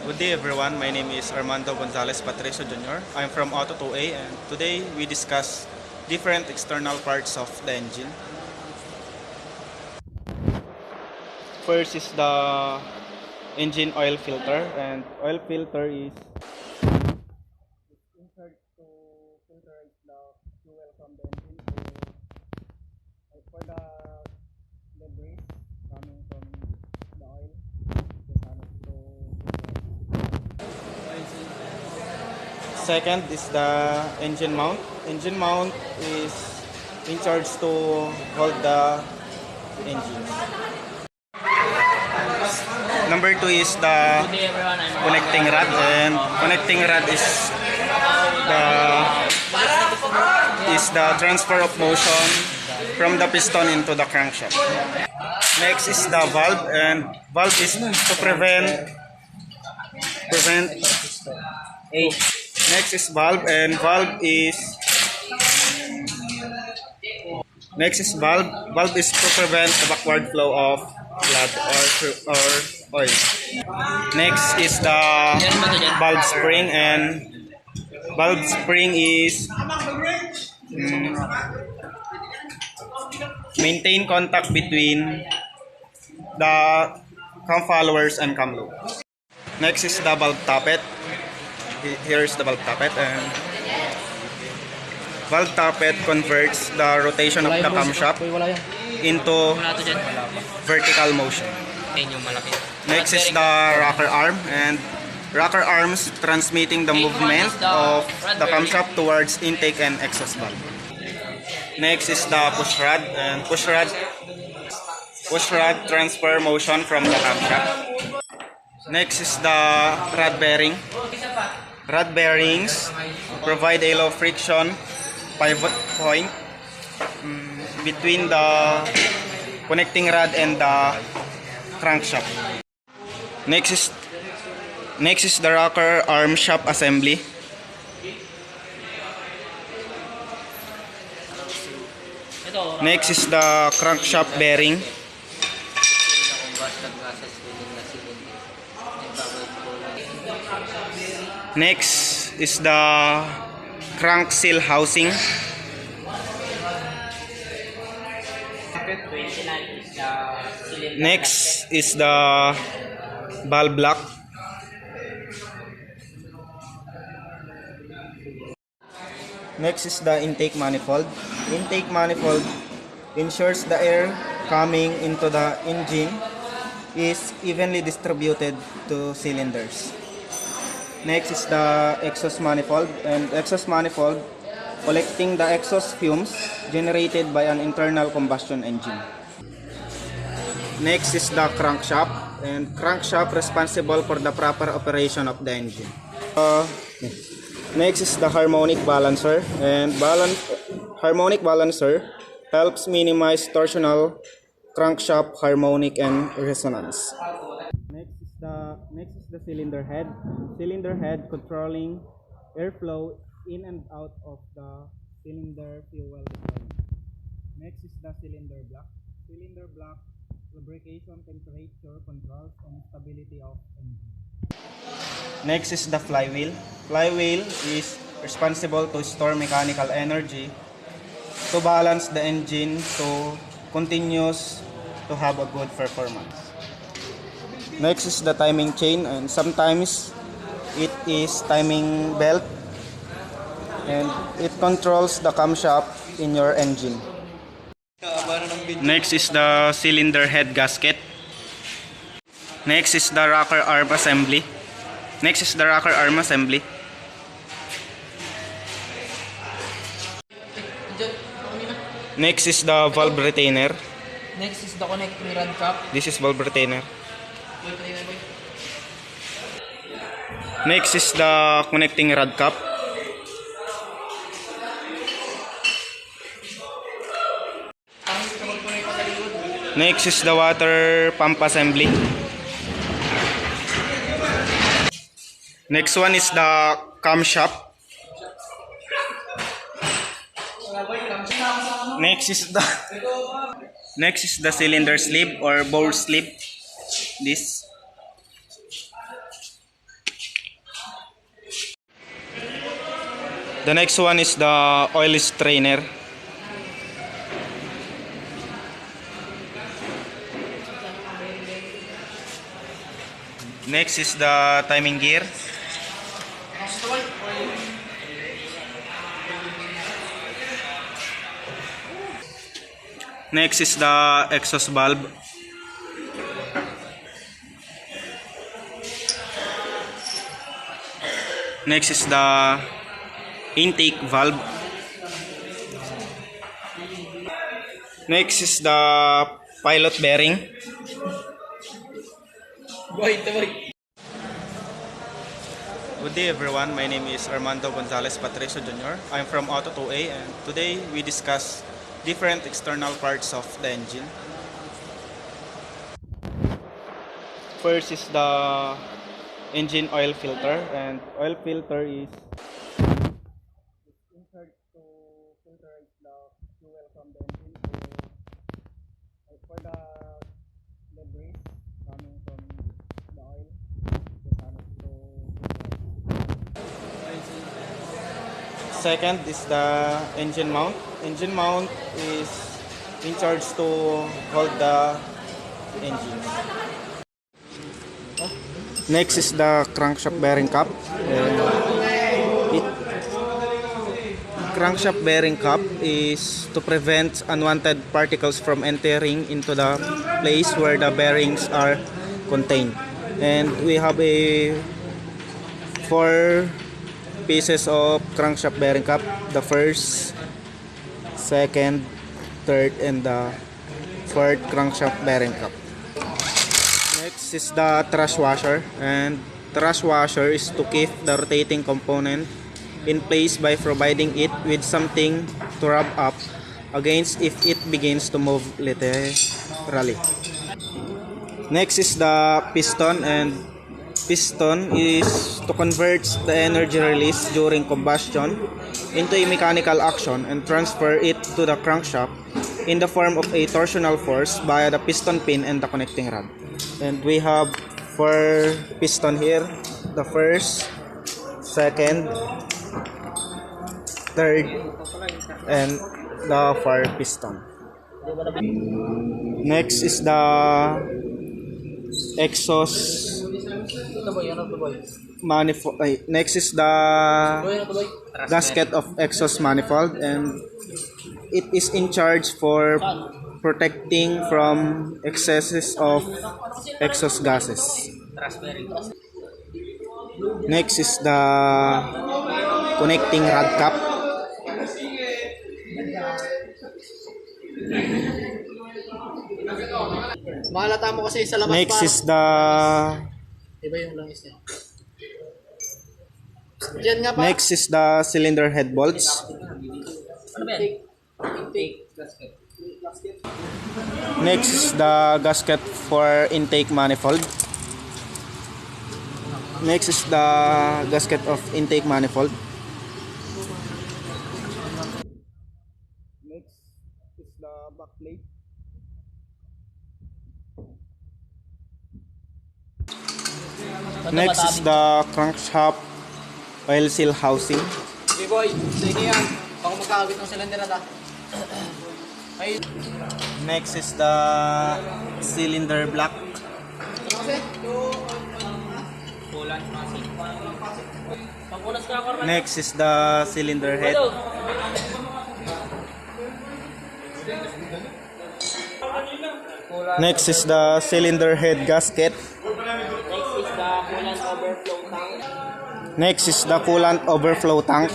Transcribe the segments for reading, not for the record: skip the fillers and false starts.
Good day everyone, my name is Armando Gonzalez Patricio Jr. I'm from Auto 2A and today we discuss different external parts of the engine. First is the engine oil filter, and oil filter is insert to filterize the fuel from the engine for the debris coming from the oil to Second is the engine mount. Engine mount is in charge to hold the engine. Number two is the connecting rod, and connecting rod the transfer of motion from the piston into the crankshaft. Next is the valve, and valve is to prevent. Next is valve, and valve is to prevent the backward flow of blood or oil. Next is the valve spring, and valve spring is maintain contact between the cam followers and cam loop. Next is the valve tappet. Here is the valve tappet, and valve tappet converts the rotation of the camshaft into vertical motion. Next is the rocker arm, and rocker arms transmitting the movement of the camshaft towards intake and exhaust valve. Next is the push rod, and push rod transfer motion from the camshaft. Next is the rod bearing. Rod bearings provide a low friction pivot point between the connecting rod and the crankshaft. Next is the rocker arm shaft assembly. Next is the crankshaft bearing. Next is the crank seal housing. Next is the valve block. Next is the intake manifold. Intake manifold ensures the air coming into the engine is evenly distributed to cylinders. Next is the exhaust manifold, and exhaust manifold collecting the exhaust fumes generated by an internal combustion engine. Next is the crankshaft, and crankshaft responsible for the proper operation of the engine. Next is the harmonic balancer, and harmonic balancer helps minimize torsional crankshaft harmonic and resonance. Next is the cylinder head. Cylinder head controlling airflow in and out of the cylinder fuel deployment. Next is the cylinder block. Cylinder block lubrication, temperature controls, and stability of engine. Next is the flywheel. Flywheel is responsible to store mechanical energy to balance the engine to continues to have a good performance. Next is the timing chain, and sometimes it is timing belt, and it controls the camshaft in your engine. Next is the cylinder head gasket. Next is the rocker arm assembly. Next is the valve retainer. Next is the connecting rod cap. This is valve retainer. Next is the connecting rod cap. Next is the water pump assembly. Next one is the camshaft. Next is the cylinder sleeve or bore sleeve. This. The next one is the oil strainer. Next is the timing gear. Next is the exhaust valve. Next is the intake valve. Next is the pilot bearing. Good day everyone, my name is Armando Gonzalez Patricio Jr. I'm from Auto 2A and today we discuss different external parts of the engine. First is the engine oil filter, and oil filter is insert to filter the fuel from the engine for the debris coming from the oil. Second is the engine mount. Engine mount is in charge to hold the engine. Next is the crankshaft bearing cap. Crankshaft bearing cap is to prevent unwanted particles from entering into the place where the bearings are contained. And we have a 4 pieces of crankshaft bearing cap: the first, second, third, and the fourth crankshaft bearing cap. Next is the thrust washer, and thrust washer is to keep the rotating component in place by providing it with something to rub up against if it begins to move laterally. Next is the piston, and piston is to convert the energy released during combustion into a mechanical action and transfer it to the crankshaft in the form of a torsional force via the piston pin and the connecting rod. And we have 4 piston here: the first, second, third, and the 4 piston. Next is the exhaust manifold. Next is the gasket of exhaust manifold, and it is in charge for protecting from excesses of exhaust gases. Next is the connecting rod cap. Mahalata mo kasi sa labas. Next is the Iba yung langis niya. Diyan nga pa. Next is the cylinder head bolts. Ano ba yan? Intake gasket. Next is the gasket for intake manifold. Next is the gasket of intake manifold. Next is the backplate. Next is the crankshaft oil seal housing. Okay boy, sige yan. Baka magkakagit ng cylinder na. Ay. Next is the cylinder block. Next is the cylinder head. Next is the cylinder head gasket. Next is the coolant overflow tank.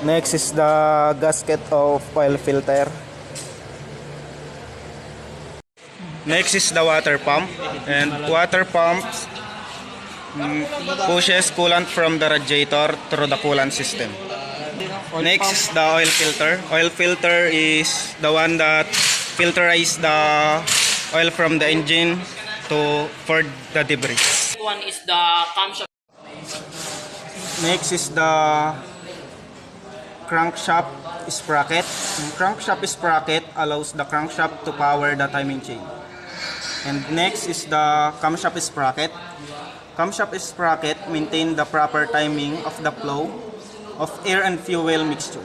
Next is the gasket of oil filter. Next is the water pump, and water pump pushes coolant from the radiator through the coolant system. Next is the oil filter. Oil filter is the one that filterizes the oil from the engine for the debris. One is the camshaft. Next is the crankshaft sprocket. The crankshaft sprocket allows the crankshaft to power the timing chain. And next is the camshaft sprocket. Camshaft sprocket maintain the proper timing of the flow of air and fuel mixture.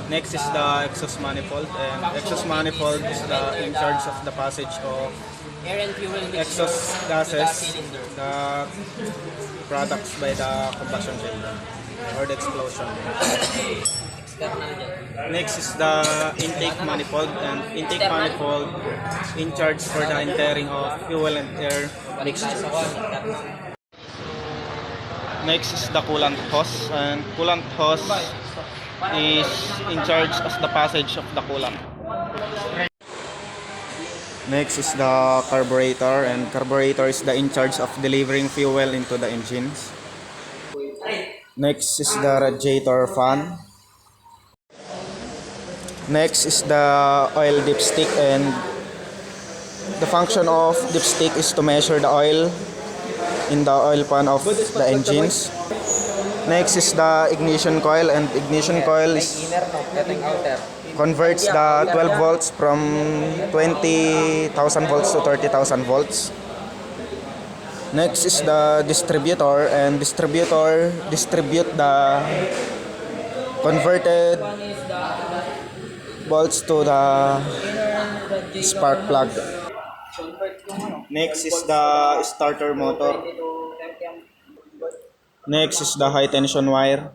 Next is the exhaust manifold, and exhaust manifold is in charge of the passage of Air and fuel mixture exhaust to the gases, cylinder. the products by the combustion chamber or the explosion. External dyan. Next is the intake manifold, and intake manifold in charge for the entering of fuel and air Balik na mixture. sa external. Next is the coolant hose, and coolant hose is in charge of the passage of the coolant. Next is the carburetor, and carburetor is in charge of delivering fuel into the engines. Next is the radiator fan. Next is the oil dipstick, and the function of dipstick is to measure the oil in the oil pan of the engines. Next is the ignition coil, and ignition coil is Inner no, getting outer. converts the 12 volts from 20,000 volts to 30,000 volts. Next is the distributor, and distributor distribute the converted volts to the spark plug. Next is the starter motor. Next is the high tension wire.